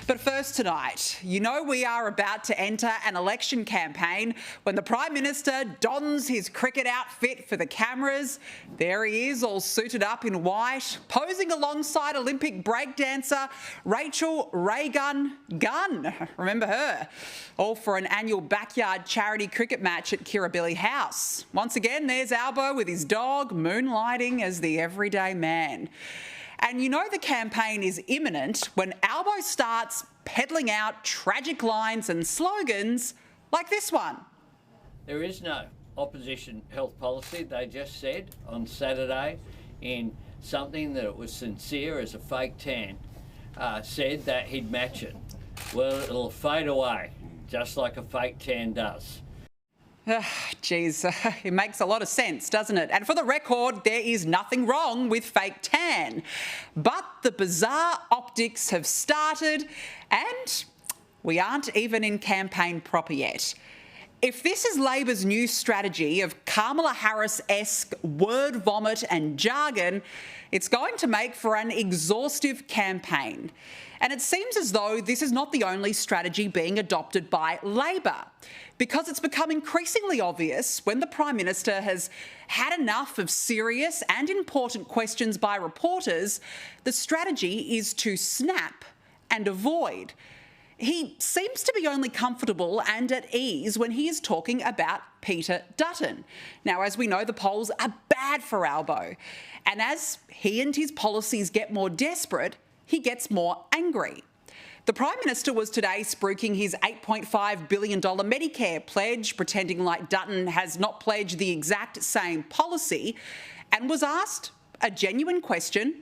But first tonight, you know we are about to enter an election campaign when the Prime Minister dons his cricket outfit for the cameras. There he is, all suited up in white, posing alongside Olympic breakdancer Rachel Raygun Gunn. Remember her? All for an annual backyard charity cricket match at Kirribilli House. Once again, there's Albo with his dog, moonlighting as the everyday man. And you know the campaign is imminent when Albo starts peddling out tragic lines and slogans like this one. There is no opposition health policy, they just said on Saturday in something that it was sincere as a fake tan, said that he'd match it. Well, it'll fade away, just like a fake tan does. Geez, it makes a lot of sense, doesn't it? And for the record, there is nothing wrong with fake tan. But the bizarre optics have started and we aren't even in campaign proper yet. If this is Labor's new strategy of Kamala Harris-esque word vomit and jargon, it's going to make for an exhaustive campaign. And it seems as though this is not the only strategy being adopted by Labor, because it's become increasingly obvious when the Prime Minister has had enough of serious and important questions by reporters, the strategy is to snap and avoid. He seems to be only comfortable and at ease when he is talking about Peter Dutton. Now, as we know, the polls are bad for Albo. And as he and his policies get more desperate, he gets more angry. The Prime Minister was today spruiking his $8.5 billion Medicare pledge, pretending like Dutton has not pledged the exact same policy, and was asked a genuine question: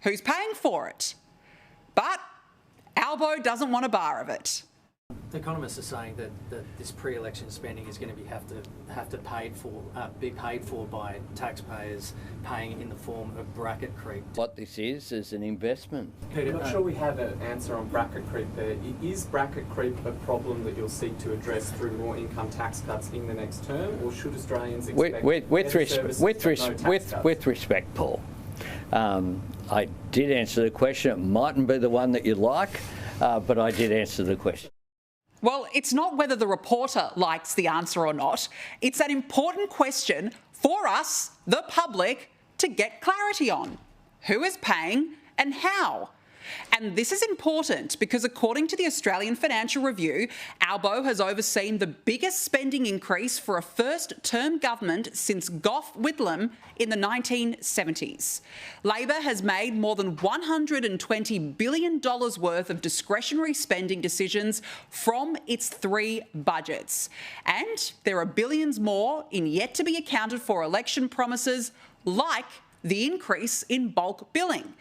who's paying for it? But Albo doesn't want a bar of it. The economists are saying that this pre-election spending is going to be paid for by taxpayers paying in the form of bracket creep. What this is an investment. Peter, I'm not sure we have an answer on bracket creep there. Is bracket creep a problem that you'll seek to address through more income tax cuts in the next term, or should Australians expect with respect, Paul, I did answer the question. It mightn't be the one that you'd like, but I did answer the question. Well, it's not whether the reporter likes the answer or not. It's an important question for us, the public, to get clarity on. Who is paying and how? And this is important because, according to the Australian Financial Review, Albo has overseen the biggest spending increase for a first-term government since Gough Whitlam in the 1970s. Labor has made more than $120 billion worth of discretionary spending decisions from its 3 budgets. And there are billions more in yet-to-be accounted-for election promises, like the increase in bulk billing.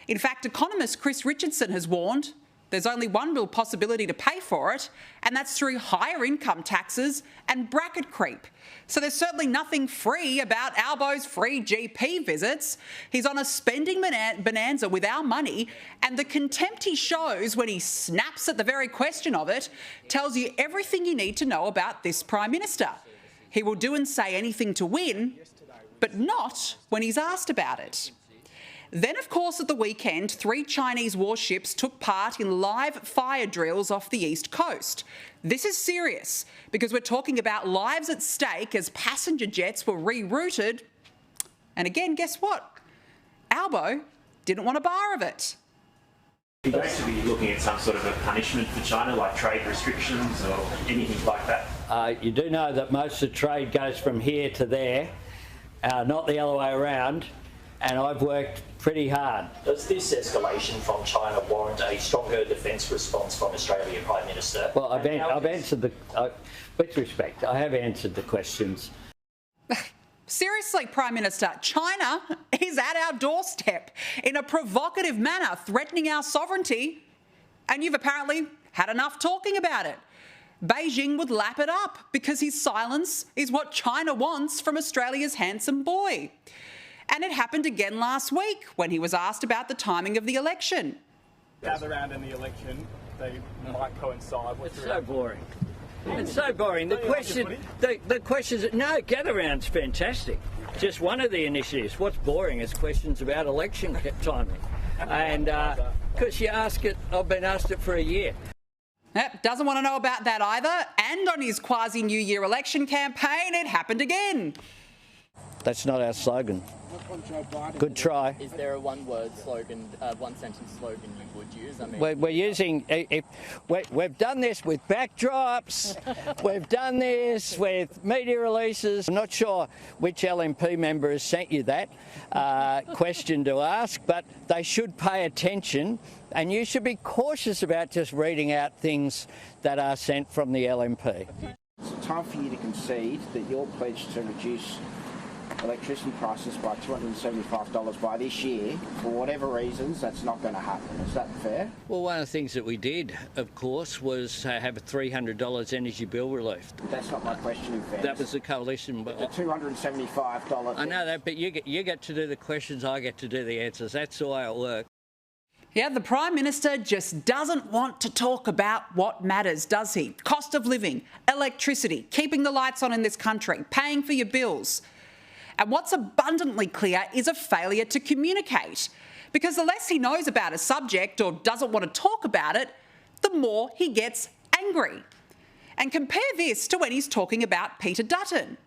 In fact, economist Chris Richardson has warned there's only one real possibility to pay for it, and that's through higher income taxes and bracket creep. So there's certainly nothing free about Albo's free GP visits. He's on a spending bonanza with our money, and the contempt he shows when he snaps at the very question of it tells you everything you need to know about this Prime Minister. He will do and say anything to win, but not when he's asked about it. Then, of course, at the weekend, 3 Chinese warships took part in live fire drills off the east coast. This is serious because we're talking about lives at stake as passenger jets were rerouted. And again, guess what? Albo didn't want a bar of it. Are you going to be looking at some sort of a punishment for China, like trade restrictions or anything like that? You do know that most of the trade goes from here to there, not the other way around. And I've worked pretty hard. Does this escalation from China warrant a stronger defence response from Australia, Prime Minister? Well, I've answered with respect, I have answered the questions. Seriously, Prime Minister, China is at our doorstep in a provocative manner, threatening our sovereignty, and you've apparently had enough talking about it. Beijing would lap it up because his silence is what China wants from Australia's handsome boy. And it happened again last week when he was asked about the timing of the election. Gather round in the election, they might coincide. It's so boring. It's so boring. The questions. No, gather round's fantastic. Just one of the initiatives. What's boring is questions about election timing. And Because you ask it, I've been asked it for a year. Yep, doesn't want to know about that either. And on his quasi-New Year election campaign, it happened again. That's not our slogan. Good try. Is there a one-word slogan, one-sentence slogan you would use? I mean, We're using. We've done this with backdrops. We've done this with media releases. I'm not sure which LNP member has sent you that question to ask, but they should pay attention, and you should be cautious about just reading out things that are sent from the LNP. It's time for you to concede that your pledge to reduce electricity prices by $275 by this year, for whatever reasons, that's not going to happen. Is that fair? Well, one of the things that we did, of course, was have a $300 energy bill relief. That's not my question, in fairness. That was the coalition. The $275. I know that, but you get to do the questions, I get to do the answers. That's the way it works. Yeah, the Prime Minister just doesn't want to talk about what matters, does he? Cost of living, electricity, keeping the lights on in this country, paying for your bills. And what's abundantly clear is a failure to communicate, because the less he knows about a subject or doesn't want to talk about it, the more he gets angry. And compare this to when he's talking about Peter Dutton.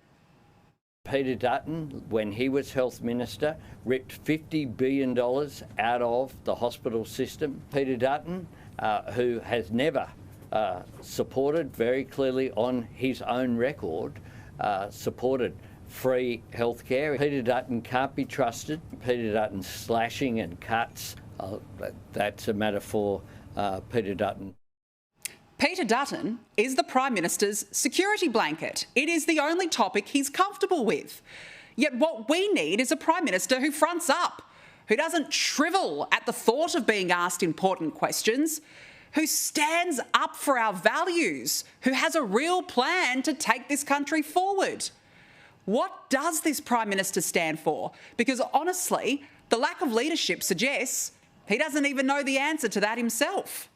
Peter Dutton, when he was Health Minister, ripped $50 billion out of the hospital system. Peter Dutton, who has never supported, very clearly on his own record, supported free healthcare. Peter Dutton can't be trusted. Peter Dutton's slashing and cuts, that's a matter for Peter Dutton. Peter Dutton is the Prime Minister's security blanket. It is the only topic he's comfortable with. Yet what we need is a Prime Minister who fronts up, who doesn't shrivel at the thought of being asked important questions, who stands up for our values, who has a real plan to take this country forward. What does this Prime Minister stand for? Because honestly, the lack of leadership suggests he doesn't even know the answer to that himself.